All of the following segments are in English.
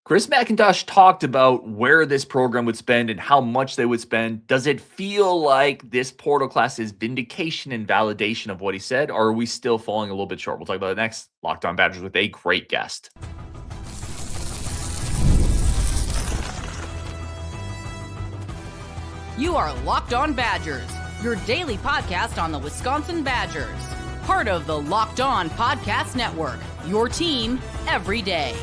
Chris McIntosh talked about where this program would spend and how much they would spend. Does it feel like this portal class is vindication and validation of what he said, or are we still falling a little bit short? We'll talk about it next. Locked On Badgers with a great guest. You are Locked On Badgers, your daily podcast on the Wisconsin Badgers. Part of the Locked On Podcast Network, your team every day.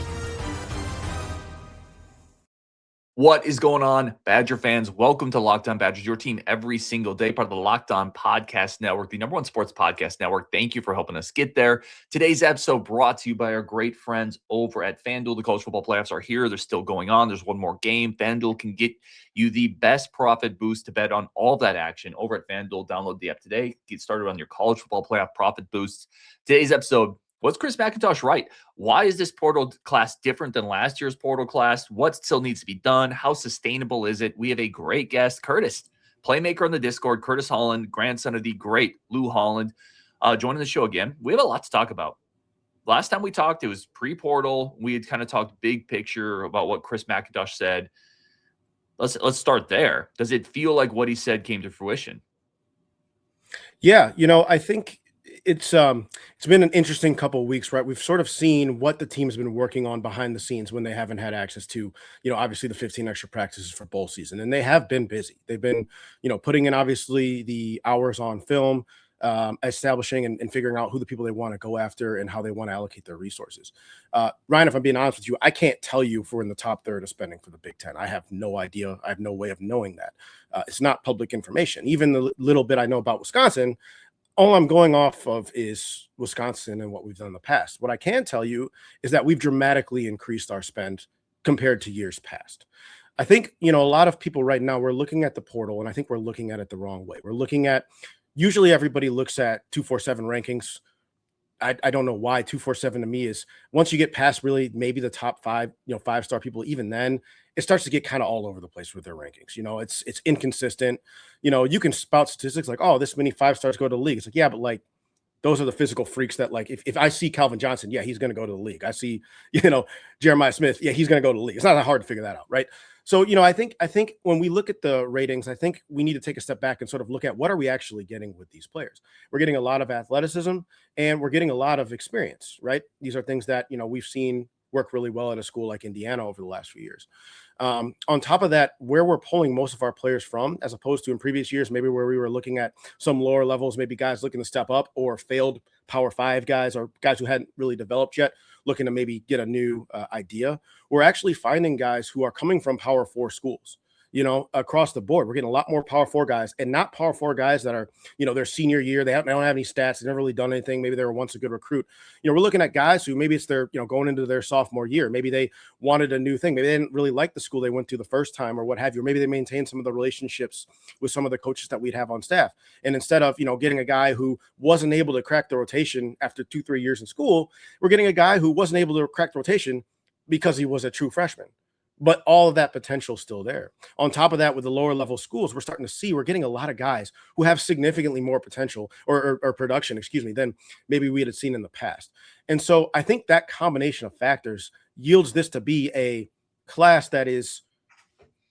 What is going on, Badger fans? Welcome to Locked On Badgers, your team every single day, part of the Locked On Podcast Network, the number one sports podcast network. Thank you for helping us get there. Today's episode brought to you by our great friends over at FanDuel. The college football playoffs are here. They're still going on. There's one more game. FanDuel can get you the best profit boost to bet on all that action over at FanDuel. Download the app today. Get started on your college football playoff profit boosts. Today's episode, was Chris McIntosh right? Why is this portal class different than last year's portal class? What still needs to be done? How sustainable is it? We have a great guest, Curtis, playmaker on the Discord, Curtis Holland, grandson of the great Lou Holland, joining the show again. We have a lot to talk about. Last time we talked, it was pre-portal. We had kind of talked big picture about what Chris McIntosh said. Let's start there. Does it feel like what he said came to fruition? Yeah, I think it's been an interesting couple of weeks, right? We've sort of seen what the team's been working on behind the scenes when they haven't had access to, obviously the 15 extra practices for bowl season, and they have been busy. They've been, putting in obviously the hours on film, establishing and figuring out who the people they want to go after and how they want to allocate their resources. Ryan, if I'm being honest with you, I can't tell you if we're in the top third of spending for the Big Ten. I have no idea. I have no way of knowing that. It's not public information. Even the little bit I know about Wisconsin, all I'm going off of is Wisconsin and what we've done in the past. What I can tell you is that we've dramatically increased our spend compared to years past. I think, a lot of people right now, we're looking at the portal, and I think we're looking at it the wrong way. We're looking at, usually everybody looks at 247 rankings. I don't know why 247 to me is, once you get past really maybe the top five, 5-star people, even then it starts to get kind of all over the place with their rankings. It's inconsistent. You can spout statistics like, oh, this many 5-stars go to the league. It's like, yeah, but like those are the physical freaks that, like, if I see Calvin Johnson, yeah, he's going to go to the league. I see, Jeremiah Smith, yeah, he's going to go to the league. It's not that hard to figure that out, right? So, I think when we look at the ratings, I think we need to take a step back and sort of look at what are we actually getting with these players. We're getting a lot of athleticism and we're getting a lot of experience, right? These are things that, we've seen work really well at a school like Indiana over the last few years. On top of that, where we're pulling most of our players from, as opposed to in previous years, maybe where we were looking at some lower levels, maybe guys looking to step up, or failed Power 5 guys, or guys who hadn't really developed yet, looking to maybe get a new idea. We're actually finding guys who are coming from Power 4 schools, across the board. We're getting a lot more Power 4 guys, and not Power 4 guys that are, their senior year. They don't have any stats. They've never really done anything. Maybe they were once a good recruit. We're looking at guys who maybe it's their, going into their sophomore year. Maybe they wanted a new thing. Maybe they didn't really like the school they went to the first time or what have you. Or maybe they maintained some of the relationships with some of the coaches that we'd have on staff. And instead of, getting a guy who wasn't able to crack the rotation after 2-3 years in school, we're getting a guy who wasn't able to crack the rotation because he was a true freshman. But all of that potential is still there. On top of that, with the lower level schools, we're starting to see we're getting a lot of guys who have significantly more potential or production, than maybe we had seen in the past. And so I think that combination of factors yields this to be a class that is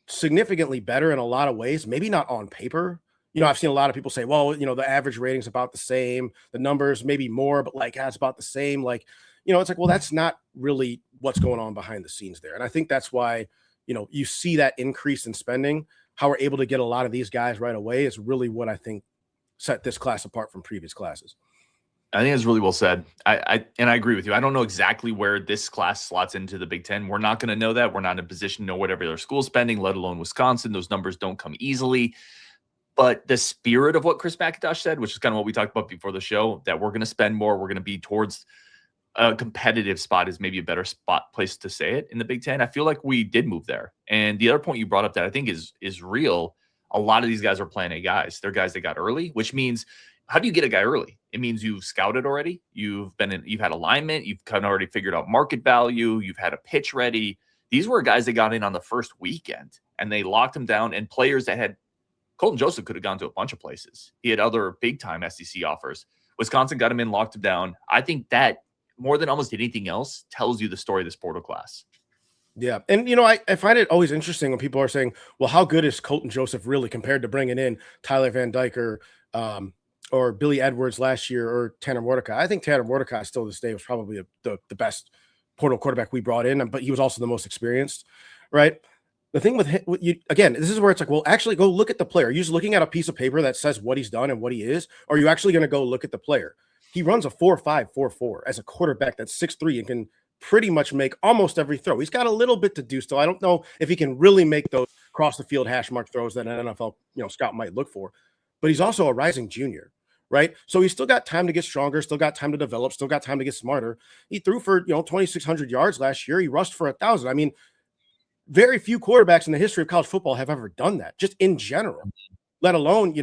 significantly better in a lot of ways, maybe not on paper. I've seen a lot of people say, well, the average rating's about the same, the numbers maybe more, but it's about the same. It's like, well, that's not really what's going on behind the scenes there. And I think that's why, you see that increase in spending. How we're able to get a lot of these guys right away is really what I think set this class apart from previous classes. I think it's really well said. I agree with you. I don't know exactly where this class slots into the Big Ten. We're not going to know that. We're not in a position to know what every other school's spending, let alone Wisconsin. Those numbers don't come easily. But the spirit of what Chris McIntosh said, which is kind of what we talked about before the show, that we're going to spend more, we're going to be towards a competitive spot is maybe a better place to say it in the Big Ten. I feel like we did move there. And the other point you brought up that I think is real, a lot of these guys are Plan A guys. They're guys that got early, which means, how do you get a guy early? It means you've scouted already. You've had alignment. You've kind of already figured out market value. You've had a pitch ready. These were guys that got in on the first weekend and they locked them down, and players that had Colton Joseph could have gone to a bunch of places. He had other big time SEC offers. Wisconsin got him in, locked him down. I think that more than almost anything else tells you the story of this portal class. Yeah. And, I find it always interesting when people are saying, well, how good is Colton Joseph really compared to bringing in Tyler Van Dyke or Billy Edwards last year or Tanner Mordecai? I think Tanner Mordecai still to this day was probably the best portal quarterback we brought in, but he was also the most experienced, right? The thing with you, again, this is where it's like, well, actually go look at the player. Are you just looking at a piece of paper that says what he's done and what he is? Or are you actually going to go look at the player? He runs a 4.5, 4.4 as a quarterback that's 6'3" and can pretty much make almost every throw. He's got a little bit to do still. I don't know if he can really make those cross the field hash mark throws that an NFL scout might look for, but he's also a rising junior, right? So he's still got time to get stronger, still got time to develop, still got time to get smarter. He threw for 2,600 yards last year. He rushed for 1,000. I mean, very few quarterbacks in the history of college football have ever done that, just in general, let alone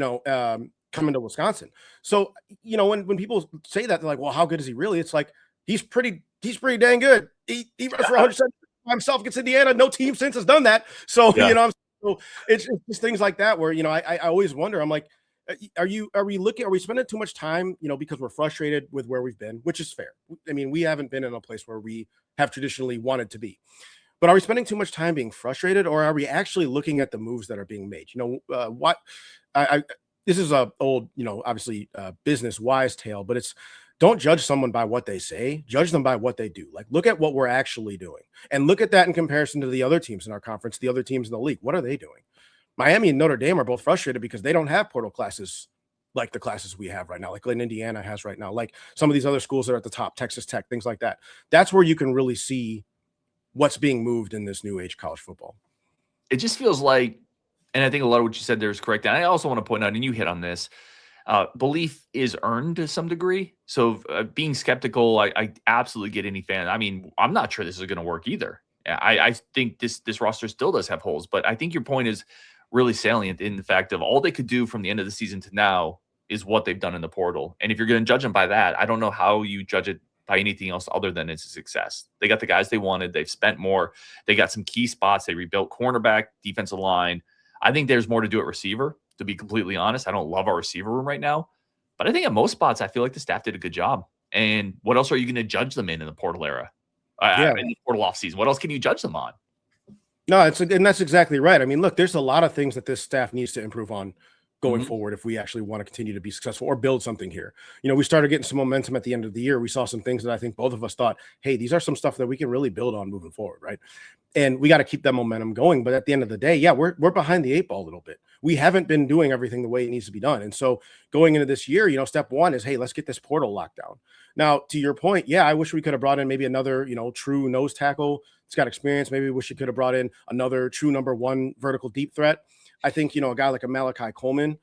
coming to Wisconsin. So when people say that, they're like, well, how good is he really? It's like he's pretty dang good. He runs for 100 by himself against Indiana. No team since has done that. So Yeah. so it's just things like that where I always wonder. I'm like, are we spending too much time because we're frustrated with where we've been, which is fair. I mean, we haven't been in a place where we have traditionally wanted to be. But are we spending too much time being frustrated, or are we actually looking at the moves that are being made? What I this is a old, obviously business wise tale, but it's don't judge someone by what they say, judge them by what they do. Like look at what we're actually doing and look at that in comparison to the other teams in our conference, the other teams in the league. What are they doing? Miami and Notre Dame are both frustrated because they don't have portal classes like the classes we have right now, like Glen, Indiana has right now, like some of these other schools that are at the top, Texas Tech, things like that. That's where you can really see what's being moved in this new age college football. It just feels like, and I think a lot of what you said there is correct. And I also want to point out, and you hit on this, belief is earned to some degree. So being skeptical, I absolutely get any fan. I mean, I'm not sure this is going to work either. I think this roster still does have holes, but I think your point is really salient in the fact of all they could do from the end of the season to now is what they've done in the portal. And if you're going to judge them by that, I don't know how you judge it by anything else other than it's a success. They got the guys they wanted. They've spent more. They got some key spots. They rebuilt cornerback, defensive line. I think there's more to do at receiver, to be completely honest. I don't love our receiver room right now, but I think at most spots, I feel like the staff did a good job. And what else are you going to judge them in the portal era? In the portal offseason? What else can you judge them on? No, and that's exactly right. I mean, look, there's a lot of things that this staff needs to improve on going forward if we actually want to continue to be successful or build something here. We started getting some momentum at the end of the year. We saw some things that I think both of us thought, hey, these are some stuff that we can really build on moving forward, right? And we got to keep that momentum going. But at the end of the day, yeah, we're behind the eight ball a little bit. We haven't been doing everything the way it needs to be done. And so going into this year, step one is, hey, let's get this portal locked down. Now, to your point, yeah, I wish we could have brought in maybe another, true nose tackle. It's got experience. Maybe we wish you could have brought in another true number one vertical deep threat. I think, a guy like a Malachi Coleman,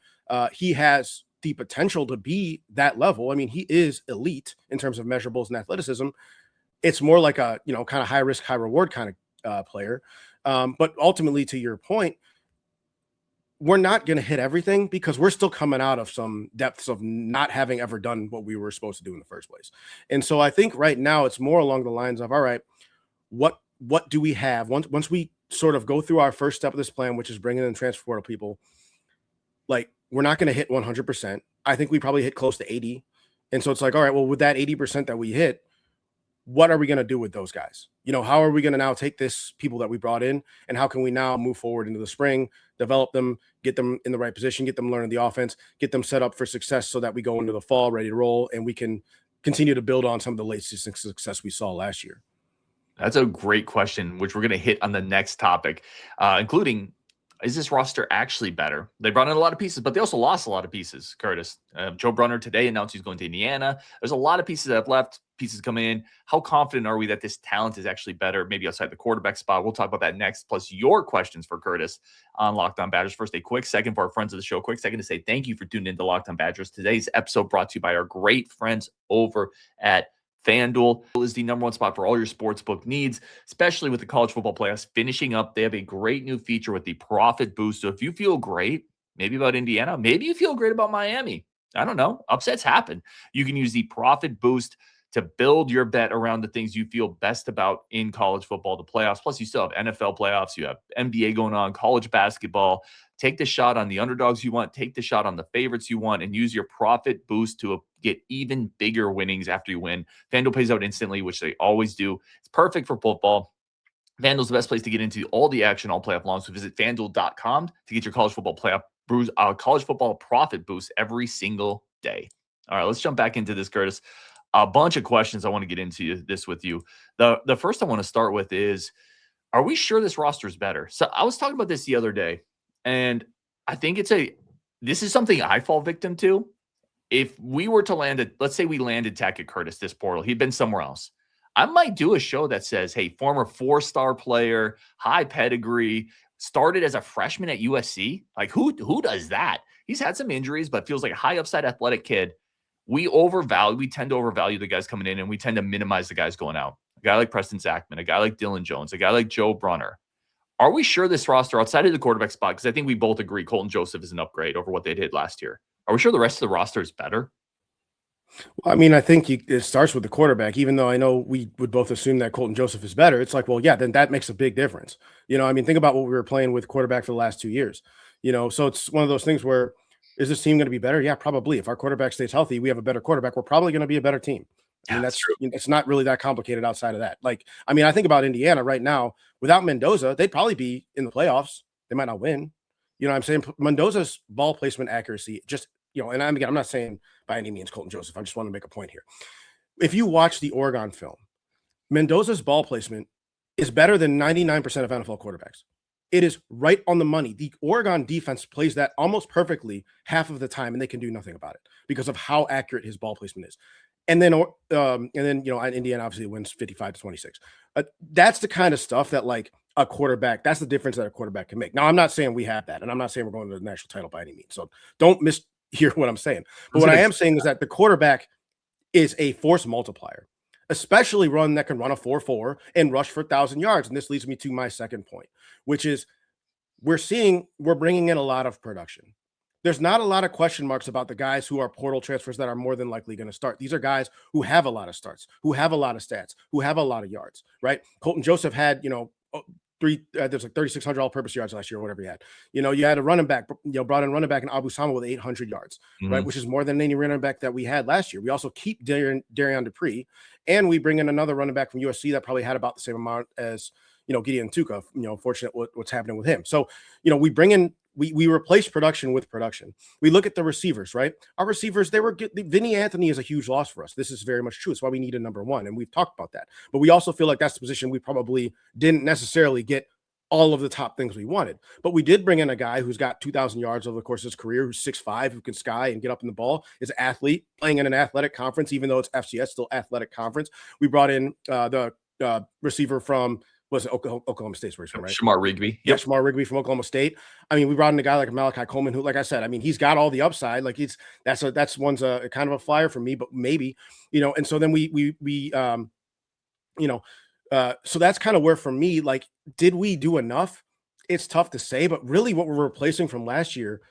he has the potential to be that level. I mean, he is elite in terms of measurables and athleticism. It's more like a, kind of high risk, high reward kind of player. But ultimately, to your point, we're not going to hit everything because we're still coming out of some depths of not having ever done what we were supposed to do in the first place. And so I think right now it's more along the lines of, all right, what do we have once we sort of go through our first step of this plan, which is bringing in transfer portal people, like we're not going to hit 100%. I think we probably hit close to 80. And so it's like, all right, well, with that 80% that we hit, what are we going to do with those guys? How are we going to now take this people that we brought in and how can we now move forward into the spring, develop them, get them in the right position, get them learning the offense, get them set up for success so that we go into the fall ready to roll and we can continue to build on some of the late season success we saw last year. That's a great question, which we're going to hit on the next topic, including, is this roster actually better? They brought in a lot of pieces, but they also lost a lot of pieces, Curtis. Joe Brunner today announced he's going to Indiana. There's a lot of pieces that have left, pieces come in. How confident are we that this talent is actually better, maybe outside the quarterback spot? We'll talk about that next, plus your questions for Curtis on Locked On Badgers. First, a quick second for our friends of the show. Quick second to say thank you for tuning into Locked On Badgers. Today's episode brought to you by our great friends over at FanDuel. Is the number one spot for all your sportsbook needs, especially with the college football playoffs finishing up. They have a great new feature with the Profit Boost. So if you feel great, maybe about Indiana, maybe you feel great about Miami, I don't know, upsets happen. You can use the Profit Boost to build your bet around the things you feel best about in college football, the playoffs. Plus, you still have NFL playoffs. You have NBA going on, college basketball. Take the shot on the underdogs you want. Take the shot on the favorites you want and use your Profit Boost to get even bigger winnings after you win. FanDuel pays out instantly, which they always do. It's perfect for football. FanDuel's the best place to get into all the action all playoff long. So visit FanDuel.com to get your college football college football profit boost every single day. All right, let's jump back into this, Curtis. A bunch of questions I want to get into this with you. The first I want to start with is, are we sure this roster is better? So I was talking about this the other day, and I think this is something I fall victim to. If we were to let's say we landed Tackett Curtis this portal, he'd been somewhere else. I might do a show that says, hey, former 4-star player, high pedigree, started as a freshman at USC. Like, who does that? He's had some injuries, but feels like a high upside athletic kid. We tend to overvalue the guys coming in, and we tend to minimize the guys going out. A guy like Preston Zachman, a guy like Dylan Jones, a guy like Joe Brunner. Are we sure this roster, outside of the quarterback spot, because I think we both agree Colton Joseph is an upgrade over what they did last year, are we sure the rest of the roster is better? Well, I mean, I think it starts with the quarterback, even though I know we would both assume that Colton Joseph is better. It's like, well, yeah, then that makes a big difference. I mean, think about what we were playing with quarterback for the last 2 years. So it's one of those things where, is this team going to be better? Yeah, probably. If our quarterback stays healthy, we have a better quarterback, we're probably going to be a better team. I mean, that's true. It's not really that complicated outside of that. Like, I mean, I think about Indiana right now. Without Mendoza, they'd probably be in the playoffs. They might not win. You know what I'm saying? Mendoza's ball placement accuracy, just, and I'm not saying by any means Colton Joseph. I just want to make a point here. If you watch the Oregon film, Mendoza's ball placement is better than 99% of NFL quarterbacks. It is right on the money. The Oregon defense plays that almost perfectly half of the time, and they can do nothing about it because of how accurate his ball placement is. And then Indiana obviously wins 55-26. That's the kind of stuff that, like, a quarterback, that's the difference that a quarterback can make. Now, I'm not saying we have that, and I'm not saying we're going to the national title by any means. So don't mishear what I'm saying. But what I am saying is that the quarterback is a force multiplier, especially one that can run a 4.4 and rush for 1,000 yards. And this leads me to my second point, which is we're bringing in a lot of production. There's not a lot of question marks about the guys who are portal transfers that are more than likely going to start. These are guys who have a lot of starts, who have a lot of stats, who have a lot of yards, right? Colton Joseph had, there's like 3,600 all-purpose yards last year, or whatever he had. You had a running back, brought in running back in Abu Sama with 800 yards, right? Which is more than any running back that we had last year. We also keep Darian Dupree, and we bring in another running back from USC that probably had about the same amount as, Gideon Tuca, fortunate what's happening with him. So, we bring in, we replace production with production. We look at the receivers, right? Our receivers, they were good. Vinny Anthony is a huge loss for us. This is very much true. It's why we need a number one, and we've talked about that. But we also feel like that's the position we probably didn't necessarily get all of the top things we wanted. But we did bring in a guy who's got 2,000 yards over the course of his career, who's 6'5", who can sky and get up in the ball, is an athlete, playing in an athletic conference, even though it's FCS, still athletic conference. We brought in the receiver from, was it Oklahoma State's where he's from, right? Shamar Rigby. Yep. Yeah, Shamar Rigby from Oklahoma State. I mean, we brought in a guy like Malachi Coleman, who, like I said, I mean, he's got all the upside. Like, that's one's a kind of a flyer for me, but maybe, and so then so that's kind of where, for me, like, did we do enough? It's tough to say, but really what we're replacing from last year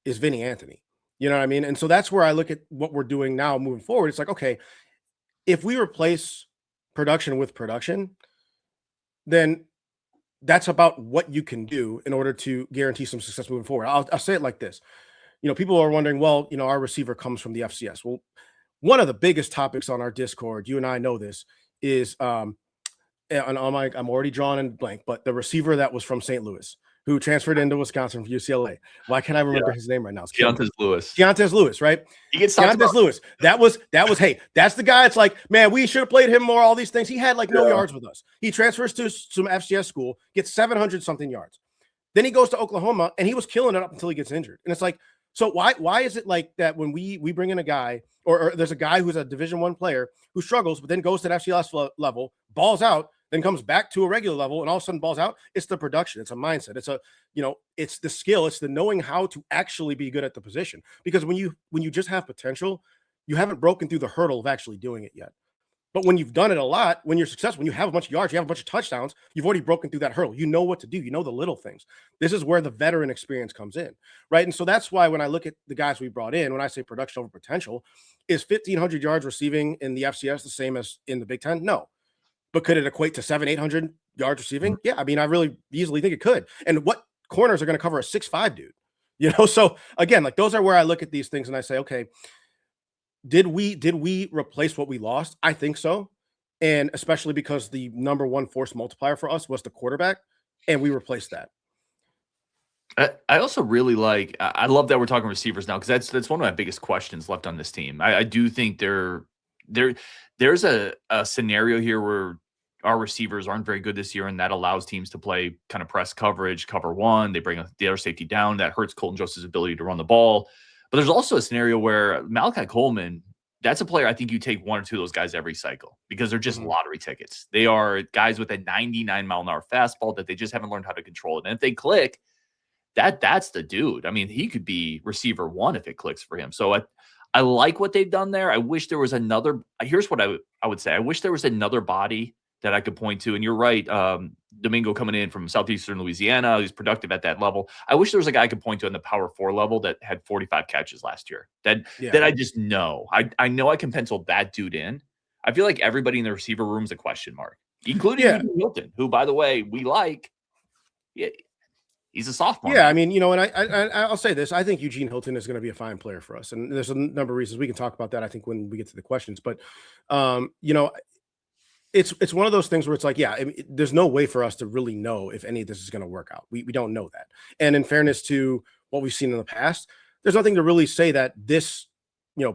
is Vinny Anthony. You know what I mean? And so that's where I look at what we're doing now moving forward. It's like, okay, if we replace production with production, then that's about what you can do in order to guarantee some success moving forward. I'll say it like this. People are wondering, well, our receiver comes from the FCS. Well, one of the biggest topics on our Discord, you and I know this, is and I'm already drawn in blank, but the receiver that was from St. Louis, who transferred into Wisconsin from UCLA. Why can't I remember his name right now? Keontae Lewis. Keontae Lewis, right? He gets Keontae Lewis. That was, hey, that's the guy. It's like, man, we should have played him more, all these things. He had like no yards with us. He transfers to some FCS school, gets 700 something yards. Then he goes to Oklahoma, and he was killing it up until he gets injured. And it's like, so why is it like that when we bring in a guy, or there's a guy who's a Division I player who struggles, but then goes to the FCS level, balls out, then comes back to a regular level, and all of a sudden balls out? It's the production. It's a mindset. It's it's the skill. It's the knowing how to actually be good at the position. Because when you just have potential, you haven't broken through the hurdle of actually doing it yet. But when you've done it a lot, when you're successful, when you have a bunch of yards, you have a bunch of touchdowns, you've already broken through that hurdle. You know what to do. You know the little things. This is where the veteran experience comes in, right? And so that's why when I look at the guys we brought in, when I say production over potential, is 1,500 yards receiving in the FCS the same as in the Big Ten? No. But could it equate to 700-800 yards receiving? Yeah, I mean, I really easily think it could. And what corners are going to cover a 6'5" dude? So again, like, those are where I look at these things and I say, okay, did we replace what we lost? I think so. And especially because the number one force multiplier for us was the quarterback, and we replaced that. I also really like. I love that we're talking receivers now because that's one of my biggest questions left on this team. I do think there's a scenario here where our receivers aren't very good this year, and that allows teams to play kind of press coverage, cover one. They bring the other safety down. That hurts Colton Joseph's ability to run the ball. But there's also a scenario where Malachi Coleman, that's a player I think you take one or two of those guys every cycle because they're just lottery tickets. They are guys with a 99-mile-an-hour fastball that they just haven't learned how to control it. And if they click, that's the dude. I mean, he could be receiver one if it clicks for him. So I like what they've done there. I wish there was another. Here's what I would say. I wish there was another body that I could point to. And you're right. Domingo coming in from Southeastern Louisiana, he's productive at that level. I wish there was a guy I could point to in the power 4 level that had 45 catches last year. That I just know. I know I can pencil that dude in. I feel like everybody in the receiver room is a question mark, including Eugene Hilton, who, by the way, we like. Yeah, he's a sophomore. Yeah, I mean, and I'll say this. I think Eugene Hilton is going to be a fine player for us. And there's a number of reasons we can talk about that, I think, when we get to the questions. But, it's one of those things where it's like, there's no way for us to really know if any of this is going to work out. We don't know that. And in fairness to what we've seen in the past, there's nothing to really say that this,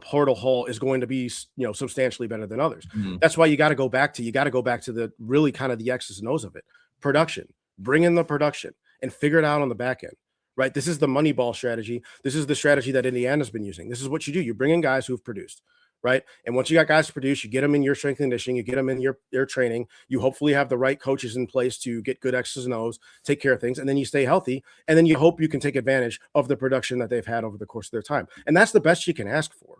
portal haul is going to be, substantially better than others. Mm-hmm. That's why you got to go back to the really kind of the X's and O's of it. Production, bring in the production and figure it out on the back end, right? This is the money ball strategy. This is the strategy that Indiana's been using. This is what you do. You bring in guys who've produced, right? And once you got guys to produce, you get them in your strength and conditioning, you get them in your training. You hopefully have the right coaches in place to get good X's and O's, take care of things, and then you stay healthy. And then you hope you can take advantage of the production that they've had over the course of their time. And that's the best you can ask for.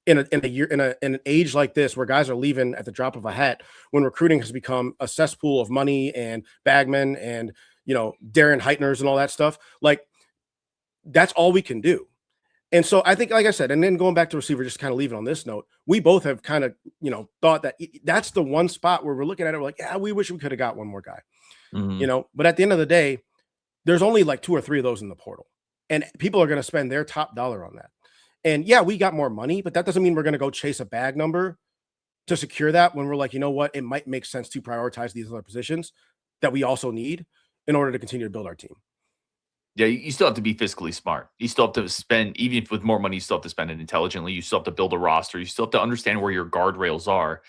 In an age like this where guys are leaving at the drop of a hat, when recruiting has become a cesspool of money and bagmen and Darren Heitners and all that stuff, like that's all we can do. And so I think, like I said, and then going back to receiver, just kind of leave it on this note, we both have kind of, thought that that's the one spot where we're looking at it, we're like, yeah, we wish we could have got one more guy, but at the end of the day, there's only like 2 or 3 of those in the portal and people are going to spend their top dollar on that. And yeah, we got more money, but that doesn't mean we're going to go chase a bag number to secure that when we're like, you know what, it might make sense to prioritize these other positions that we also need in order to continue to build our team. Yeah, you still have to be fiscally smart. You still have to spend, even if with more money, you still have to spend it intelligently. You still have to build a roster. You still have to understand where your guardrails are.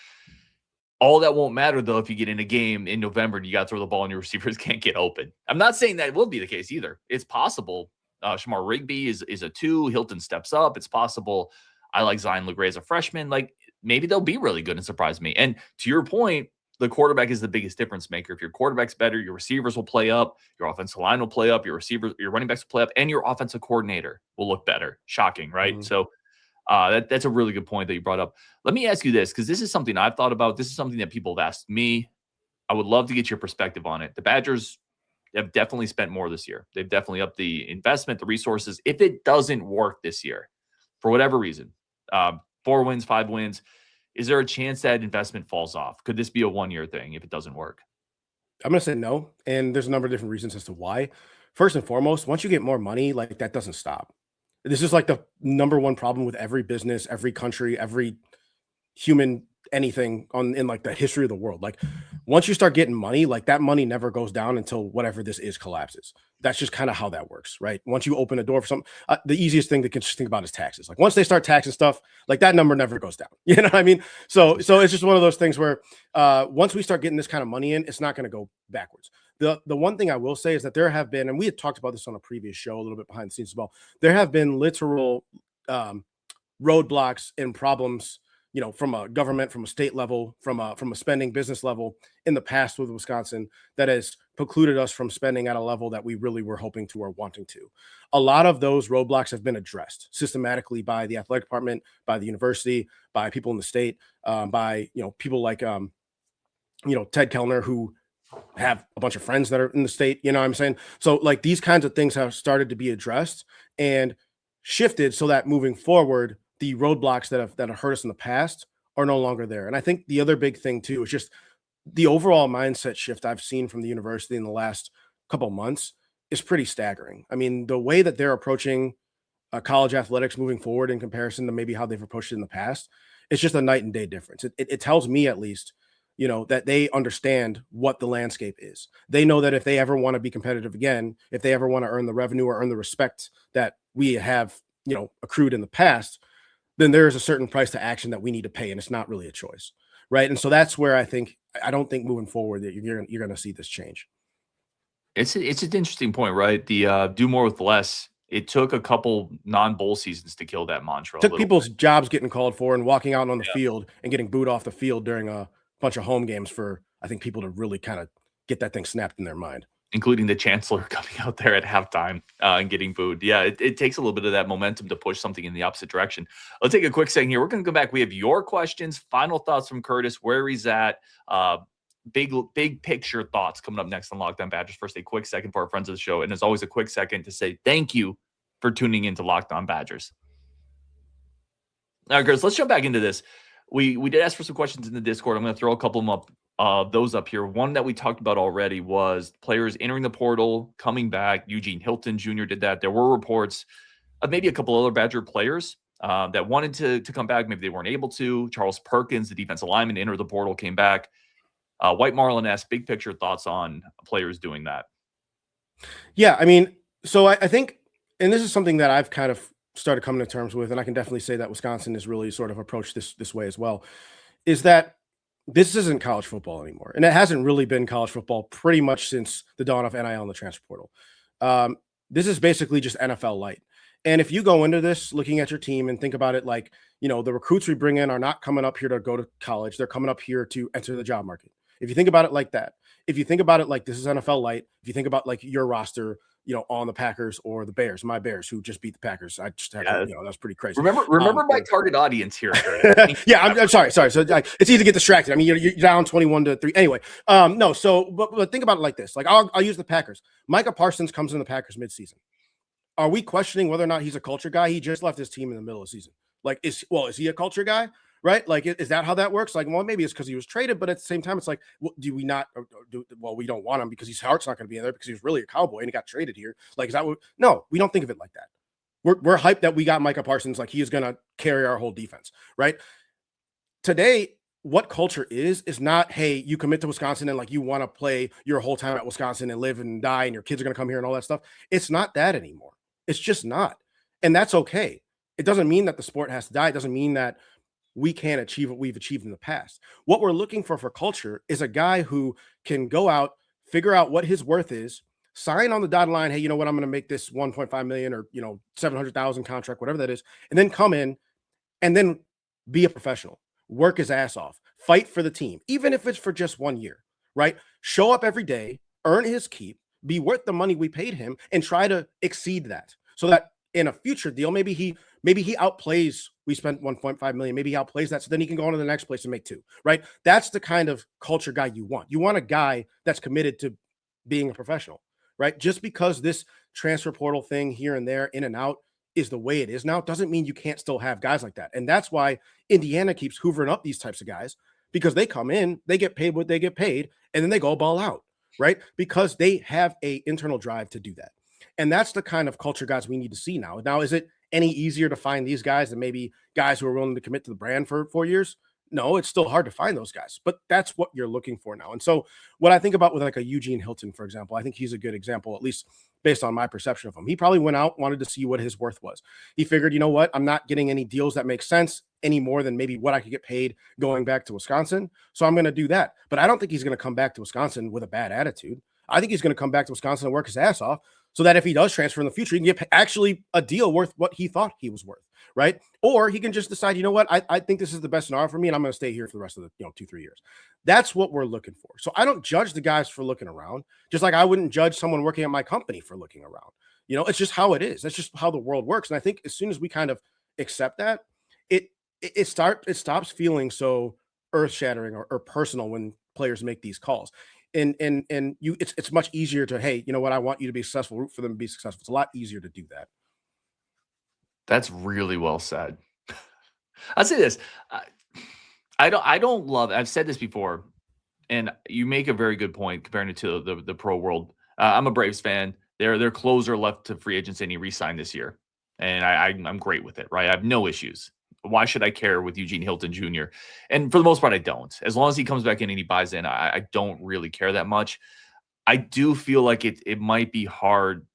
All that won't matter, though, if you get in a game in November and you got to throw the ball and your receivers can't get open. I'm not saying that will be the case either. It's possible. Shamar Rigby is a 2. Hilton steps up. It's possible. I like Zion Legray as a freshman. Like, maybe they'll be really good and surprise me. And to your point, the quarterback is the biggest difference maker. If your quarterback's better, your receivers will play up, your offensive line will play up, your running backs will play up, and your offensive coordinator will look better. Shocking, right? Mm-hmm. So that's a really good point that you brought up. Let me ask you this, because this is something I've thought about. This is something that people have asked me. I would love to get your perspective on it. The Badgers have definitely spent more this year. They've definitely upped the investment, the resources. If it doesn't work this year, for whatever reason, 4 wins, 5 wins, is there a chance that investment falls off? Could this be a 1-year thing if it doesn't work? I'm going to say no. And there's a number of different reasons as to why. First and foremost, once you get more money, like that doesn't stop. This is like the number one problem with every business, every country, every human, anything in like the history of the world. Like once you start getting money, like that money never goes down until whatever this is collapses. That's just kind of how that works, right? Once you open a door for something, the easiest thing to just think about is taxes. Like once they start taxing stuff, like that number never goes down. You know what I mean? So it's just one of those things where once we start getting this kind of money in, it's not going to go backwards. The one thing I will say is that there have been, and we had talked about this on a previous show, a little bit behind the scenes as well. There have been literal roadblocks and problems, from a government, from a state level, from a spending business level in the past with Wisconsin that has precluded us from spending at a level that we really were hoping to or wanting to. A lot of those roadblocks have been addressed systematically by the athletic department, by the university, by people in the state, by, people like, Ted Kellner, who have a bunch of friends that are in the state, you know what I'm saying? So like these kinds of things have started to be addressed and shifted so that moving forward, the roadblocks that have hurt us in the past are no longer there. And I think the other big thing too is just the overall mindset shift I've seen from the university in the last couple of months is pretty staggering. I mean, the way that they're approaching college athletics moving forward in comparison to maybe how they've approached it in the past, it's just a night and day difference. It tells me at least that they understand what the landscape is. They know that if they ever want to be competitive again, if they ever want to earn the revenue or earn the respect that we have, accrued in the past, then there is a certain price to action that we need to pay, and it's not really a choice, right? And so that's where I don't think moving forward that you're going to see this change. It's an interesting point, right? The do more with less. It took a couple non-bowl seasons to kill that mantra a Took little people's bit. jobs getting called for and walking out on the Yeah. field and getting booed off the field during a bunch of home games for, I think, people to really kind of get that thing snapped in their mind. Including the chancellor coming out there at halftime and getting booed. Yeah, it takes a little bit of that momentum to push something in the opposite direction. Let's take a quick second here. We're going to come back. We have your questions, final thoughts from Curtis, where he's at, big picture thoughts coming up next on Locked On Badgers. First, a quick second for our friends of the show, and as always, a quick second to say thank you for tuning into Locked On Badgers. All right, Curtis, let's jump back into this. We did ask for some questions in the Discord. I'm going to throw a couple of them up. Those up here. One that we talked about already was players entering the portal, coming back. Eugene Hilton Jr. did that. There were reports of maybe a couple other Badger players that wanted to come back. Maybe they weren't able to. Charles Perkins, the defensive lineman, entered the portal, came back. White Marlin asked big picture thoughts on players doing that. Yeah, I mean, so I think, and this is something that I've kind of started coming to terms with, and I can definitely say that Wisconsin has really sort of approached this way as well, is that this isn't college football anymore. And it hasn't really been college football pretty much since the dawn of NIL and the transfer portal. This is basically just NFL light. And if you go into this looking at your team and think about it like, the recruits we bring in are not coming up here to go to college. They're coming up here to enter the job market. If you think about it like that, if you think about it like this is NFL light, if you think about like your roster, on the Packers or the Bears, my Bears who just beat the Packers. I just had, that's pretty crazy. Remember my target audience here. Yeah, I'm sorry. So it's easy to get distracted. I mean, you're down 21-3. Anyway, no. So, but think about it like this. Like I'll use the Packers. Micah Parsons comes in the Packers midseason. Are we questioning whether or not he's a culture guy? He just left his team in the middle of the season. Like, is he a culture guy? Right? Like, is that how that works? Like, well, maybe it's because he was traded, but at the same time, it's like, do we not? We don't want him because his heart's not going to be in there because he was really a Cowboy and he got traded here. Like, is that what? No, we don't think of it like that. We're hyped that we got Micah Parsons. Like, he is going to carry our whole defense, right? Today, what culture is not, hey, you commit to Wisconsin and like you want to play your whole time at Wisconsin and live and die and your kids are going to come here and all that stuff. It's not that anymore. It's just not, and that's okay. It doesn't mean that the sport has to die. It doesn't mean that we can't achieve what we've achieved in the past. What we're looking for culture is a guy who can go out, figure out what his worth is, sign on the dotted line. Hey, you know what? I'm going to make this 1.5 million or 700,000 contract, whatever that is, and then come in and then be a professional, work his ass off, fight for the team, even if it's for just 1 year, right? Show up every day, earn his keep, be worth the money we paid him, and try to exceed that so that in a future deal, maybe he outplays, we spent 1.5 million, maybe he outplays that. So then he can go on to the next place and make 2, right? That's the kind of culture guy you want. You want a guy that's committed to being a professional, right? Just because this transfer portal thing here and there, in and out, is the way it is now, doesn't mean you can't still have guys like that. And that's why Indiana keeps hoovering up these types of guys, because they come in, they get paid what they get paid, and then they go ball out, right? Because they have a internal drive to do that. And that's the kind of culture guys we need to see now. Now, is it any easier to find these guys than maybe guys who are willing to commit to the brand for 4 years? No, it's still hard to find those guys, but that's what you're looking for now. And so what I think about with like a Eugene Hilton, for example, I think he's a good example, at least based on my perception of him. He probably went out, wanted to see what his worth was. He figured, you know what, I'm not getting any deals that make sense any more than maybe what I could get paid going back to Wisconsin. So I'm going to do that. But I don't think he's going to come back to Wisconsin with a bad attitude. I think he's going to come back to Wisconsin and work his ass off so that if he does transfer in the future, he can get actually a deal worth what he thought he was worth, right? Or he can just decide, you know what, I think this is the best scenario for me, and I'm going to stay here for the rest of the 2-3 years. That's what we're looking for. So I don't judge the guys for looking around, just like I wouldn't judge someone working at my company for looking around. It's just how it is. That's just how the world works. And I think as soon as we kind of accept that, it stops feeling so earth-shattering or personal when players make these calls. And it's much easier to, hey, you know what, I want you to be successful, root for them to be successful. It's a lot easier to do that. That's really well said. I'll say this. I don't love, I've said this before, and you make a very good point comparing it to the pro world. I'm a Braves fan. Their closer left to free agency and he re-signed this year. And I'm great with it, right? I have no issues. Why should I care with Eugene Hilton Jr.? And for the most part, I don't. As long as he comes back in and he buys in, I don't really care that much. I do feel like it might be hard.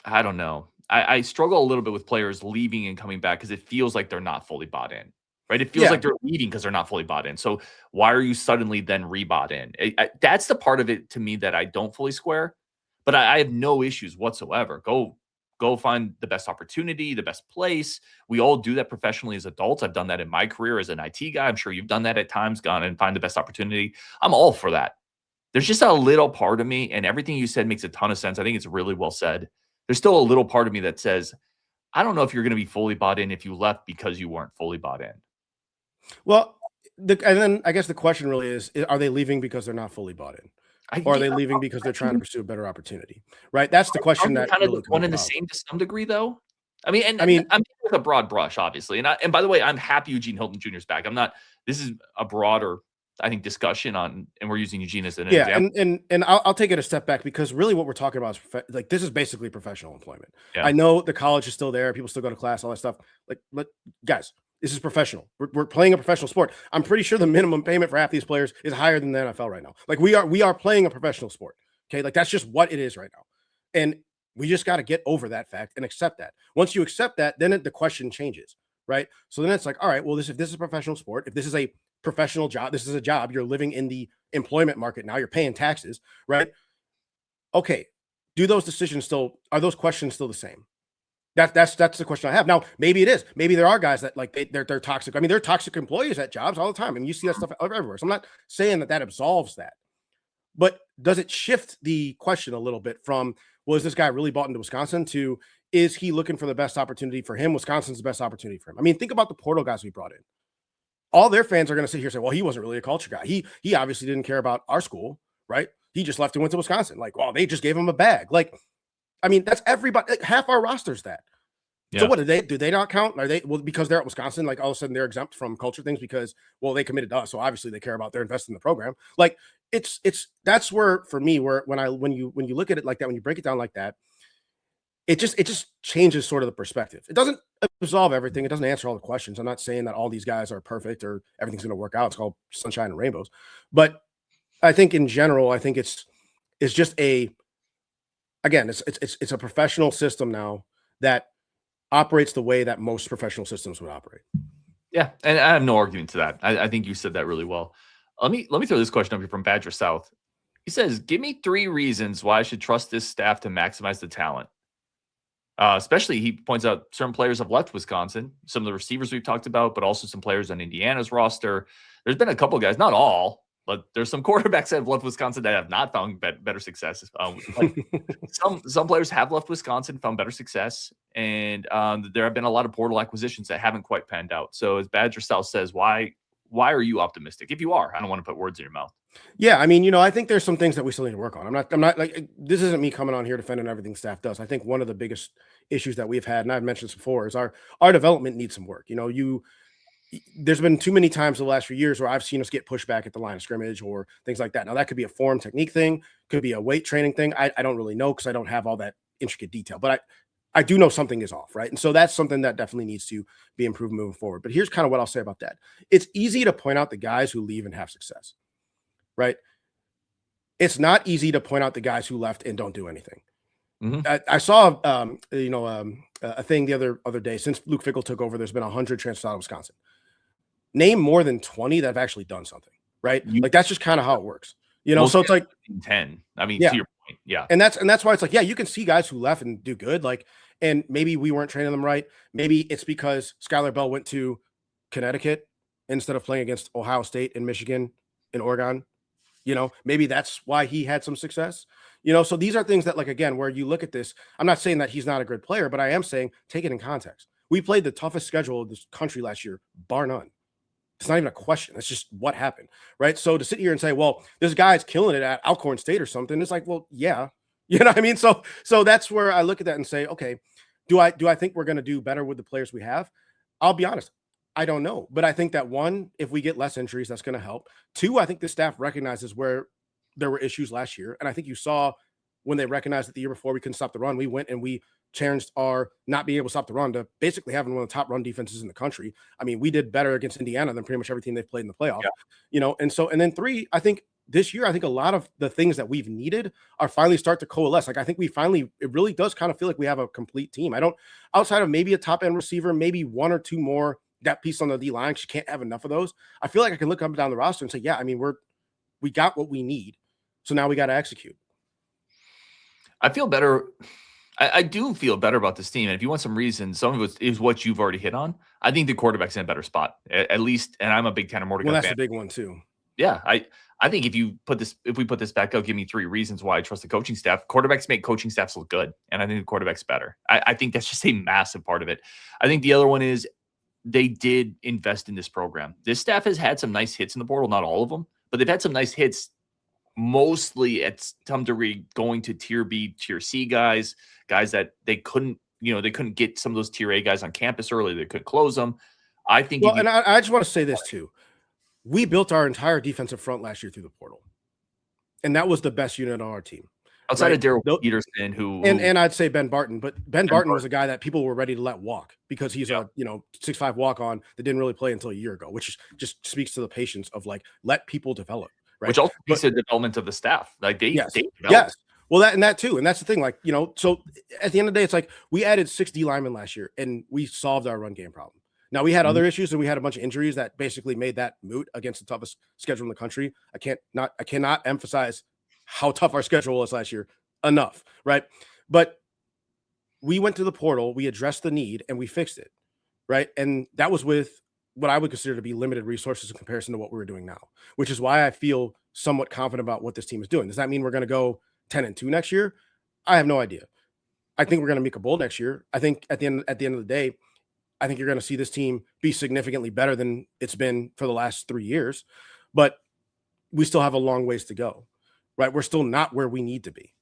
I don't know. I struggle a little bit with players leaving and coming back because it feels like they're not fully bought in, right? It feels Yeah. like they're leaving because they're not fully bought in. So why are you suddenly then rebought in? That's the part of it to me that I don't fully square. But I have no issues whatsoever. Go find the best opportunity, the best place. We all do that professionally as adults. I've done that in my career as an IT guy. I'm sure you've done that at times, gone and find the best opportunity. I'm all for that. There's just a little part of me, and everything you said makes a ton of sense. I think it's really well said. There's still a little part of me that says, I don't know if you're going to be fully bought in if you left because you weren't fully bought in. Well, and then I guess the question really is, are they leaving because they're not fully bought in? Or are they leaving because they're trying to pursue a better opportunity? Right? That's the question that kind of really one comes and the about. same to some degree, though. I mean, I mean, I'm with a broad brush, obviously. And by the way, I'm happy Eugene Hilton Jr. is back. I'm not. This is a broader, I think, discussion on, and we're using Eugene as an example. and I'll take it a step back because really what we're talking about is like this is basically professional employment. Yeah. I know the college is still there, people still go to class, all that stuff. But guys, this is professional. We're playing a professional sport. I'm pretty sure the minimum payment for half these players is higher than the NFL right now. Like we are playing a professional sport. Okay, like that's just what it is right now, and we just got to get over that fact and accept that. Once you accept that, then the question changes, right? So then it's like, all right, well, if this is a professional sport, if this is a professional job, this is a job, you're living in the employment market now, you're paying taxes, right? Okay, are those questions still the same? That's the question I have. Now, maybe it is. Maybe there are guys that like they're toxic. I mean, they're toxic employees at jobs all the time, and you see that stuff everywhere. So I'm not saying that absolves that. But does it shift the question a little bit from, was this guy really bought into Wisconsin to, is he looking for the best opportunity for him? Wisconsin's the best opportunity for him. I mean, think about the portal guys we brought in. All their fans are going to sit here and say, well, he wasn't really a culture guy. He obviously didn't care about our school, right? He just left and went to Wisconsin. Like, well, they just gave him a bag. Like, I mean, that's everybody. Like, half our roster's that. Yeah. So what do they not count? Are they, well, because they're at Wisconsin, like all of a sudden they're exempt from culture things because, well, they committed to us. So obviously they care about, they're investing in the program. Like that's where, for me, where when you look at it like that, when you break it down like that, it just changes sort of the perspective. It doesn't resolve everything. It doesn't answer all the questions. I'm not saying that all these guys are perfect or everything's going to work out. It's called sunshine and rainbows. But I think in general, I think it's just it's a professional system now that operates the way that most professional systems would operate. Yeah, and I have no argument to that. I think you said that really well. Let me throw this question up here from Badger South. He says, give me 3 reasons why I should trust this staff to maximize the talent. Especially, he points out certain players have left Wisconsin, some of the receivers we've talked about, but also some players on Indiana's roster. There's been a couple of guys, not all, but there's some quarterbacks that have left Wisconsin that have not found better success. Some players have left Wisconsin, found better success, and there have been a lot of portal acquisitions that haven't quite panned out. So as Badger South says, why are you optimistic? If you are, I don't want to put words in your mouth. Yeah, I mean, I think there's some things that we still need to work on. I'm not like, this isn't me coming on here defending everything staff does. I think one of the biggest issues that we've had, and I've mentioned this before, is our development needs some work. There's been too many times the last few years where I've seen us get pushed back at the line of scrimmage or things like that. Now that could be a form technique thing, could be a weight training thing. I don't really know because I don't have all that intricate detail, but I do know something is off, right? And so that's something that definitely needs to be improved moving forward. But here's kind of what I'll say about that. It's easy to point out the guys who leave and have success, right? It's not easy to point out the guys who left and don't do anything. Mm-hmm. I saw, a thing the other day. Since Luke Fickell took over, there's been 100 transfers out of Wisconsin. Name more than 20 that have actually done something, right? Like that's just kind of how it works, so it's like 10. I mean, to your point, yeah. And that's why it's like, yeah, you can see guys who left and do good, like, and maybe we weren't training them right. Maybe it's because Skylar Bell went to Connecticut instead of playing against Ohio State and Michigan and Oregon. Maybe that's why he had some success. So these are things that, like, again, where you look at this, I'm not saying that he's not a good player, but I am saying take it in context. We played the toughest schedule of this country last year, bar none. It's not even a question. It's just what happened, right? So to sit here and say, well, this guy's killing it at Alcorn State or something, it's like, well, yeah. You know what I mean? So that's where I look at that and say, okay, do I think we're going to do better with the players we have? I'll be honest. I don't know. But I think that 1, if we get less injuries, that's going to help. 2, I think the staff recognizes where there were issues last year. And I think you saw when they recognized that the year before we couldn't stop the run, we went and we changed our not being able to stop the run to basically having one of the top run defenses in the country. I mean, we did better against Indiana than pretty much every team they've played in the playoff. Yeah. And then 3, I think this year, I think a lot of the things that we've needed are finally start to coalesce. Like, I think it really does kind of feel like we have a complete team. Outside of maybe a top end receiver, maybe 1 or 2 more depth piece on the D line, you can't have enough of those. I feel like I can look up and down the roster and say, yeah, I mean, we got what we need. So now we got to execute. I feel better. I do feel better about this team. And if you want some reasons, some of it is what you've already hit on. I think the quarterback's in a better spot, at least. And I'm a big Tanner Mordecai fan. Well, that's a big one too. Yeah. I think if we put this back up, give me 3 reasons why I trust the coaching staff. Quarterbacks make coaching staffs look good. And I think the quarterback's better. I think that's just a massive part of it. I think the other one is they did invest in this program. This staff has had some nice hits in the portal, not all of them, but they've had some nice hits, mostly at some degree going to tier B, tier C guys that they couldn't get some of those tier A guys on campus early. They could close them. I think. Well, and I just want to say this too. We built our entire defensive front last year through the portal, and that was the best unit on our team. Outside of Daryl Peterson, and I'd say Ben Barton, but Ben Barton was a guy that people were ready to let walk because he's a 6'5" walk-on that didn't really play until a year ago, which just speaks to the patience of like let people develop. Right? Which also speaks to the development of the staff. Like they yes. Well, that too, and that's the thing. Like, so at the end of the day, it's like we added 6 D linemen last year, and we solved our run game problem. Now we had other issues, and we had a bunch of injuries that basically made that moot against the toughest schedule in the country. I cannot emphasize how tough our schedule was last year enough, right? But we went to the portal, we addressed the need, and we fixed it, right? And that was with what I would consider to be limited resources in comparison to what we're doing now, which is why I feel somewhat confident about what this team is doing. Does that mean we're going to go 10-2 next year? I have no idea. I think we're going to make a bowl next year. I think at the end of the day, I think you're going to see this team be significantly better than it's been for the last 3 years, but we still have a long ways to go, right? We're still not where we need to be,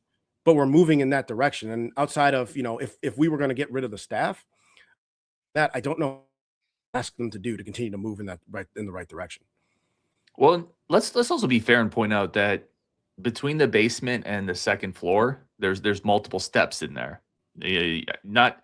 but we're moving in that direction. And outside of, if we were going to get rid of the staff, that I don't know, ask them to do to continue to move in the right direction. Well, let's also be fair and point out that between the basement and the second floor, there's multiple steps in there. Not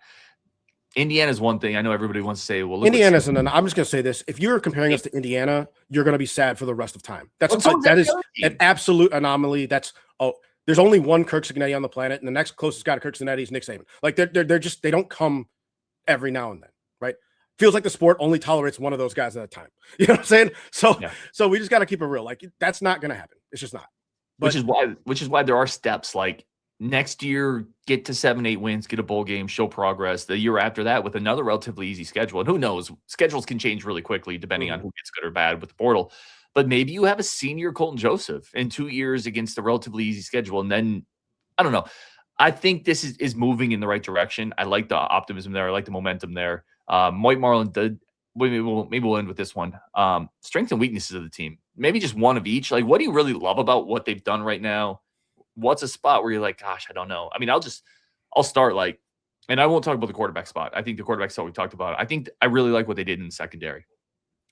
Indiana's one thing. I know everybody wants to say, well, look, Indiana's and I'm just going to say this. If you're comparing us to Indiana, you're going to be sad for the rest of time. That is an absolute anomaly. There's only one Kirk Cignetti on the planet, and the next closest guy to Kirk Cignetti is Nick Saban. Like they don't come every now and then, right? Feels like the sport only tolerates one of those guys at a time. You know what I'm saying? So we just got to keep it real. Like that's not going to happen. It's just not. But, which is why there are steps like next year, get to 7-8 wins, get a bowl game, show progress. The year after that with another relatively easy schedule. And who knows, schedules can change really quickly depending on who gets good or bad with the portal. But maybe you have a senior Colton Joseph in 2 years against a relatively easy schedule. And then, I don't know. I think this is moving in the right direction. I like the optimism there. I like the momentum there. Mike Marlin did. Maybe we'll end with this one. Strengths and weaknesses of the team. Maybe just one of each. Like, what do you really love about what they've done right now? What's a spot where you're like, gosh, I don't know. I mean, I'll start like, and I won't talk about the quarterback spot. I think the quarterback spot we talked about. I really like what they did in the secondary.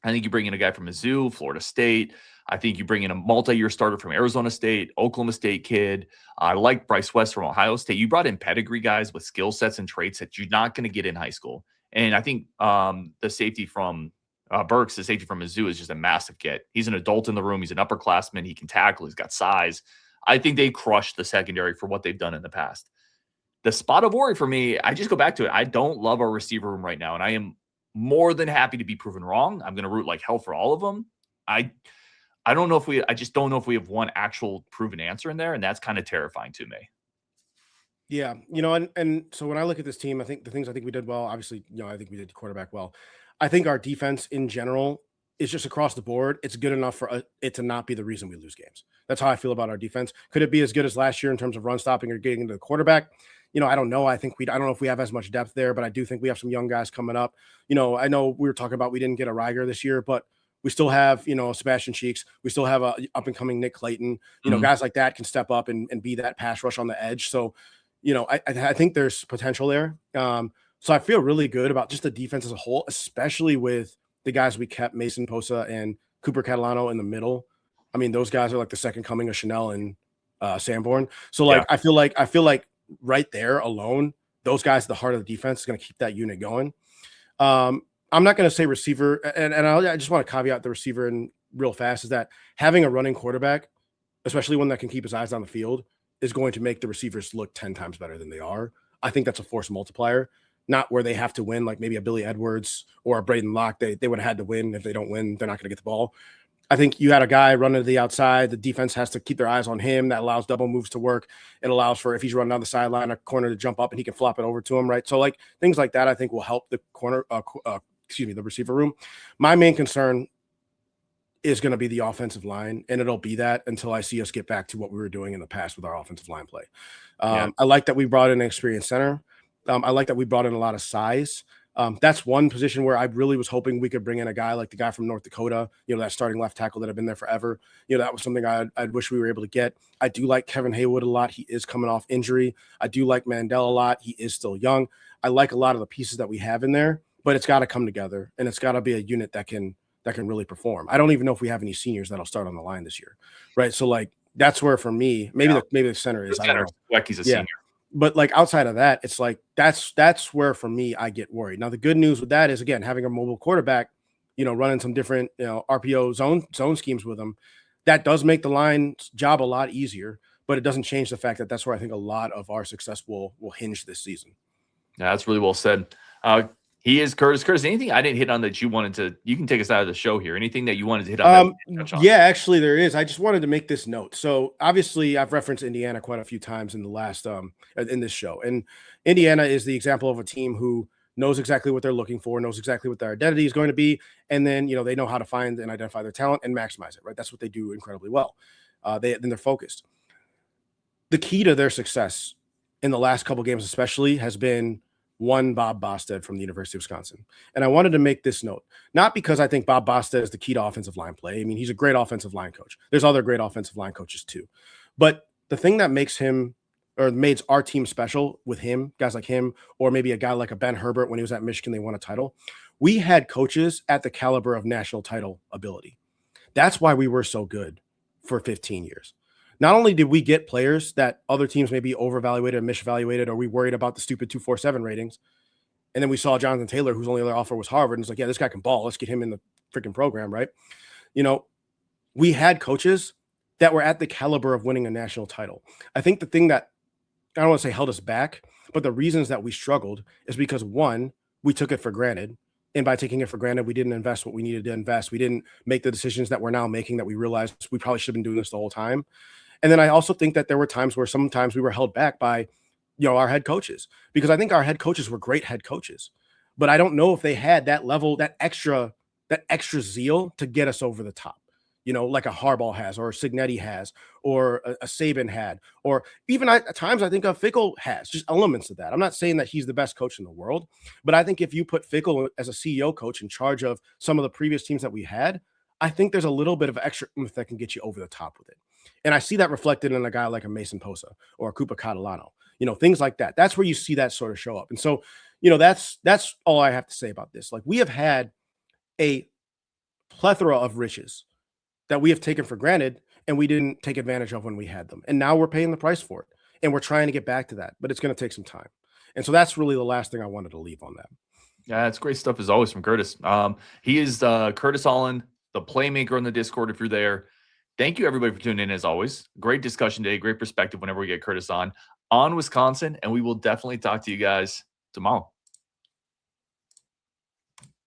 I think you bring in a guy from Mizzou, Florida State. I think you bring in a multi-year starter from Arizona State, Oklahoma State kid. I like Bryce West from Ohio State. You brought in pedigree guys with skill sets and traits that you're not going to get in high school. And I think the safety from Burks, the safety from Mizzou, is just a massive get. He's an adult in the room. He's an upperclassman. He can tackle. He's got size. I think they crushed the secondary for what they've done in the past. The spot of worry for me, I just go back to it. I don't love our receiver room right now, and I am more than happy to be proven wrong. I'm going to root like hell for all of them. I just don't know if we have one actual proven answer in there, and that's kind of terrifying to me. Yeah, and so when I look at this team, I think the things I think we did well, obviously, I think we did quarterback well. I think our defense in general is just across the board. It's good enough for it to not be the reason we lose games. That's how I feel about our defense. Could it be as good as last year in terms of run stopping or getting into the quarterback? I don't know. I don't know if we have as much depth there, but I do think we have some young guys coming up. I know we were talking about we didn't get a Riger this year, but we still have, Sebastian Cheeks. We still have a up and coming Nick Clayton. Guys like that can step up and be that pass rush on the edge. So, I think there's potential there. So I feel really good about just the defense as a whole, especially with the guys we kept, Mason Posa and Cooper Catalano in the middle. I mean, those guys are like the second coming of Chanel and Sanborn. So I feel like right there alone, those guys at the heart of the defense is going to keep that unit going. I'm not going to say receiver, and I just want to caveat the receiver in real fast is that having a running quarterback, especially one that can keep his eyes on the field, is going to make the receivers look 10 times better than they are. I think that's a force multiplier, not where they have to win like maybe a Billy Edwards or a Braden Locke. They would have had to win. If they don't win, they're not going to get the ball. I think you had a guy running to the outside. The defense has to keep their eyes on him. That allows double moves to work. It allows for, if he's running down the sideline, a corner to jump up and he can flop it over to him, right? So like things like that, I think will help the the receiver room. My main concern is going to be the offensive line, and it'll be that until I see us get back to what we were doing in the past with our offensive line play. I like that we brought in an experienced center. I like that we brought in a lot of size. That's one position where I really was hoping we could bring in a guy like the guy from North Dakota, that starting left tackle that have been there forever. That was something I'd wish we were able to get. I do like Kevin Haywood a lot. He is coming off injury. I do like Mandel a lot. He is still young. I like a lot of the pieces that we have in there, but it's got to come together, and it's got to be a unit that can really perform. I don't even know if we have any seniors that'll start on the line this year, right? So like that's where for me, maybe the center is. The center, Becky's a senior. But like outside of that, it's like that's where for me I get worried. Now the good news with that is again having a mobile quarterback, running some different RPO zone schemes with them, that does make the line's job a lot easier. But it doesn't change the fact that that's where I think a lot of our success will hinge this season. Yeah, that's really well said. He is Curtis. Curtis, anything I didn't hit on that you wanted to? You can take us out of the show here. Anything that you wanted to hit on? Yeah, actually, there is. I just wanted to make this note. So obviously, I've referenced Indiana quite a few times in the last in this show, and Indiana is the example of a team who knows exactly what they're looking for, knows exactly what their identity is going to be, and then they know how to find and identify their talent and maximize it. Right, that's what they do incredibly well. They're focused. The key to their success in the last couple games, especially, has been one Bob Bosted from the University of Wisconsin. And I wanted to make this note, not because I think Bob Bosted is the key to offensive line play. I mean, he's a great offensive line coach. There's other great offensive line coaches too. But the thing that makes him or made our team special with him, guys like him, or maybe a guy like a Ben Herbert when he was at Michigan, they won a title. We had coaches at the caliber of national title ability. That's why we were so good for 15 years. Not only did we get players that other teams may be overvaluated or misevaluated, or we worried about the stupid 247 ratings, and then we saw Jonathan Taylor, whose only other offer was Harvard, and it's like, yeah, this guy can ball. Let's get him in the freaking program, right? We had coaches that were at the caliber of winning a national title. I think the thing that, I don't want to say held us back, but the reasons that we struggled is because, one, we took it for granted. And by taking it for granted, we didn't invest what we needed to invest. We didn't make the decisions that we're now making that we realized we probably should have been doing this the whole time. And then I also think that there were times where sometimes we were held back by, our head coaches, because I think our head coaches were great head coaches, but I don't know if they had that level, that extra zeal to get us over the top, like a Harbaugh has, or a Cignetti has, or a Saban had, or even at times I think a Fickell has, just elements of that. I'm not saying that he's the best coach in the world, but I think if you put Fickell as a CEO coach in charge of some of the previous teams that we had, I think there's a little bit of extra oomph that can get you over the top with it. And I see that reflected in a guy like a Mason Posa or a Koopa Catalano, things like that. That's where you see that sort of show up. And so, that's all I have to say about this. Like, we have had a plethora of riches that we have taken for granted and we didn't take advantage of when we had them. And now we're paying the price for it. And we're trying to get back to that, but it's going to take some time. And so that's really the last thing I wanted to leave on that. Yeah, it's great stuff as always from Curtis. He is Curtis Allen, the playmaker on the Discord if you're there. Thank you, everybody, for tuning in, as always. Great discussion today, great perspective whenever we get Curtis on Wisconsin, and we will definitely talk to you guys tomorrow.